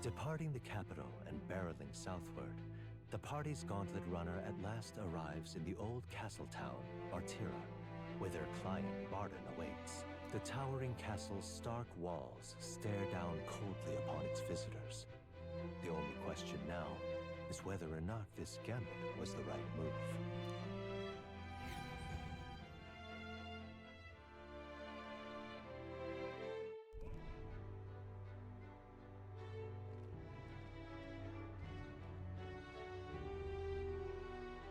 Departing the capital and barreling southward, the party's gauntlet runner at last arrives in the old castle town, Artira, where their client Barden awaits. The towering castle's stark walls stare down coldly upon its visitors. The only question now is whether or not this gambit was the right move.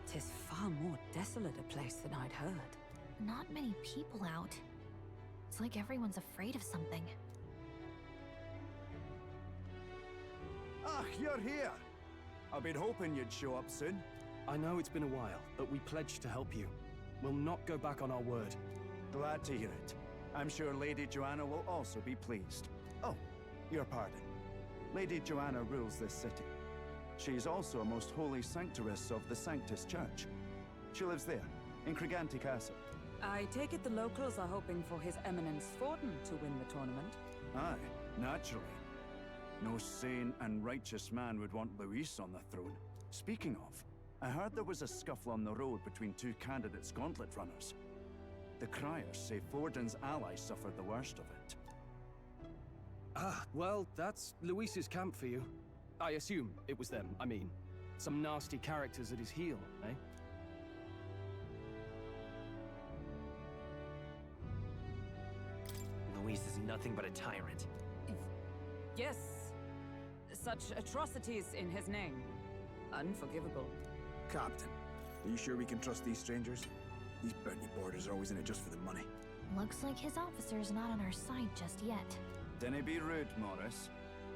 Tis far more desolate a place than I'd heard. Not many people out. It's like everyone's afraid of something. Ah, you're here! I've been hoping you'd show up soon. I know it's been a while, but we pledged to help you. We'll not go back on our word. Glad to hear it. I'm sure Lady Joanna will also be pleased. Oh, your pardon. Lady Joanna rules this city. She's also a most holy sanctoress of the Sanctus Church. She lives there, in Criganti Castle. I take it the locals are hoping for His Eminence Forden to win the tournament. Aye, naturally. No sane and righteous man would want Luis on the throne. Speaking of, I heard there was a scuffle on the road between two candidates gauntlet runners. The criers say Forden's allies suffered the worst of it. Ah, well, that's Luis's camp for you. I assume it was them, I mean. Some nasty characters at his heel, eh? Luis is nothing but a tyrant. Yes. Such atrocities in his name. Unforgivable. Captain, are you sure we can trust these strangers? These bounty boarders are always in it just for the money. Looks like his officer's not on our side just yet. Dinna be rude, Morris.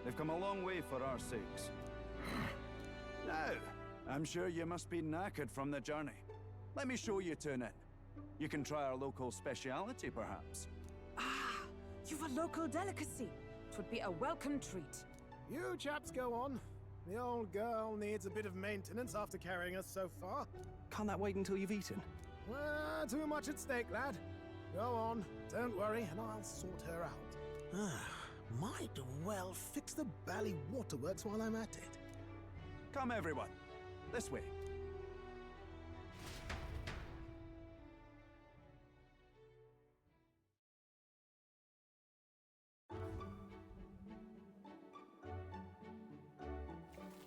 They've come a long way for our sakes. Now, I'm sure you must be knackered from the journey. Let me show you to an inn. You can try our local speciality, perhaps. Ah, you've a local delicacy. 'Twould be a welcome treat. You chaps go on. The old girl needs a bit of maintenance after carrying us so far. Can't that wait until you've eaten? Too much at stake, lad. Go on, don't worry, and I'll sort her out. Might well fix the bally waterworks while I'm at it. Come, everyone. This way.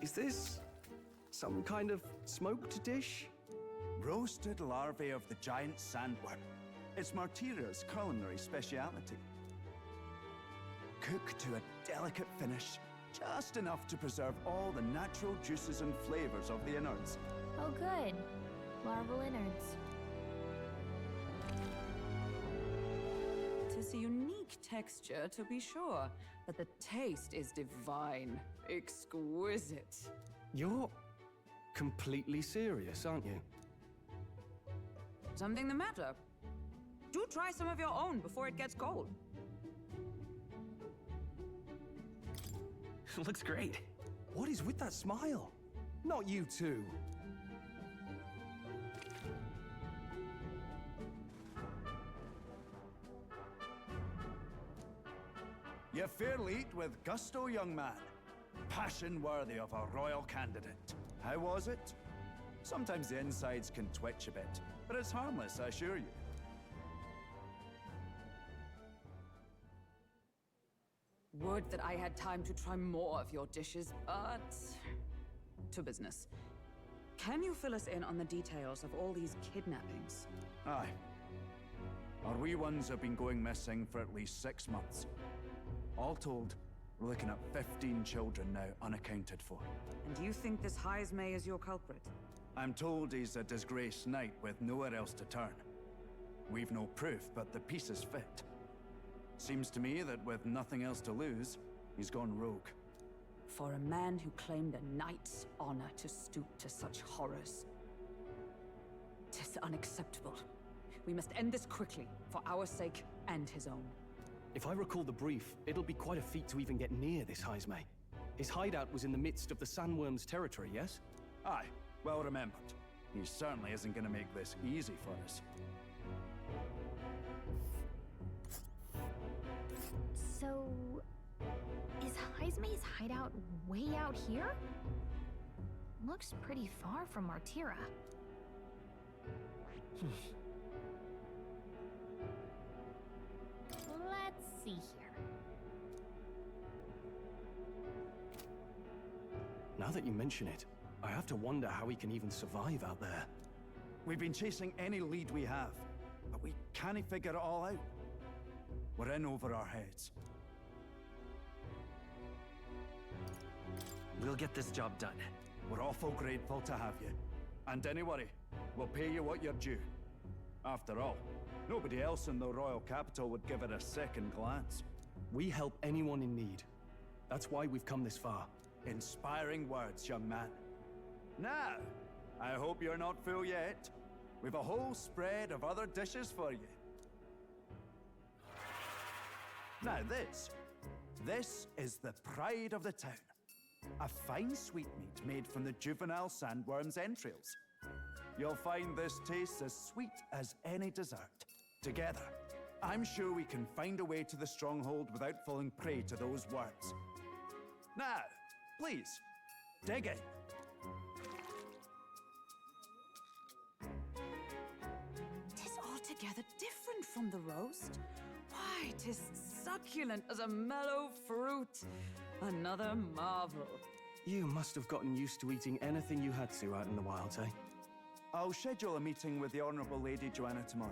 Is this some kind of smoked dish? Roasted larvae of the giant sandworm. It's Martira's culinary speciality. Cooked to a delicate finish, just enough to preserve all the natural juices and flavors of the innards. Oh good. Larval innards. Tis a unique texture, to be sure, but the taste is divine. Exquisite. You're completely serious, aren't you? Something the matter? Do try some of your own before it gets cold. Looks great. What is with that smile? Not you two. You fairly eat with gusto, young man. Passion worthy of a royal candidate. How was it? Sometimes the insides can twitch a bit, but it's harmless, I assure you. Would that I had time to try more of your dishes, but... to business. Can you fill us in on the details of all these kidnappings? Aye. Our wee ones have been going missing for at least 6 months. All told, we're looking at 15 children now unaccounted for. And you think this Heismay is your culprit? I'm told he's a disgraced knight with nowhere else to turn. We've no proof, but the pieces fit. Seems to me that with nothing else to lose, he's gone rogue. For a man who claimed a knight's honor to stoop to such horrors. 'Tis unacceptable. We must end this quickly, for our sake and his own. If I recall the brief, it'll be quite a feat to even get near this Heismay. His hideout was in the midst of the sandworm's territory, yes? Aye, well remembered. He certainly isn't going to make this easy for us. So, is Bridesmaid's hideout way out here? Looks pretty far from Martira. Let's see here. Now that you mention it, I have to wonder how we can even survive out there. We've been chasing any lead we have, but we can't figure it all out. We're in over our heads. We'll get this job done. We're awful grateful to have you. And don't worry, we'll pay you what you're due. After all, nobody else in the royal capital would give it a second glance. We help anyone in need. That's why we've come this far. Inspiring words, young man. Now, I hope you're not full yet. We've a whole spread of other dishes for you. Now this is the pride of the town. A fine sweetmeat made from the juvenile sandworm's entrails. You'll find this tastes as sweet as any dessert. Together, I'm sure we can find a way to the stronghold without falling prey to those worms. Now, please, dig in. Tis altogether different from the roast. Why, tis succulent as a mellow fruit. Another marvel. You must have gotten used to eating anything you had to out in the wilds, eh? I'll schedule a meeting with the Honourable Lady Joanna tomorrow.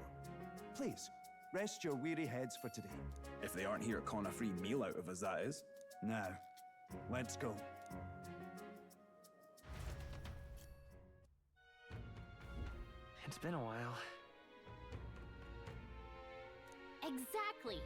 Please, rest your weary heads for today. If they aren't here, con a free meal out of us, that is. Now, let's go. It's been a while. Exactly.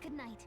Good night.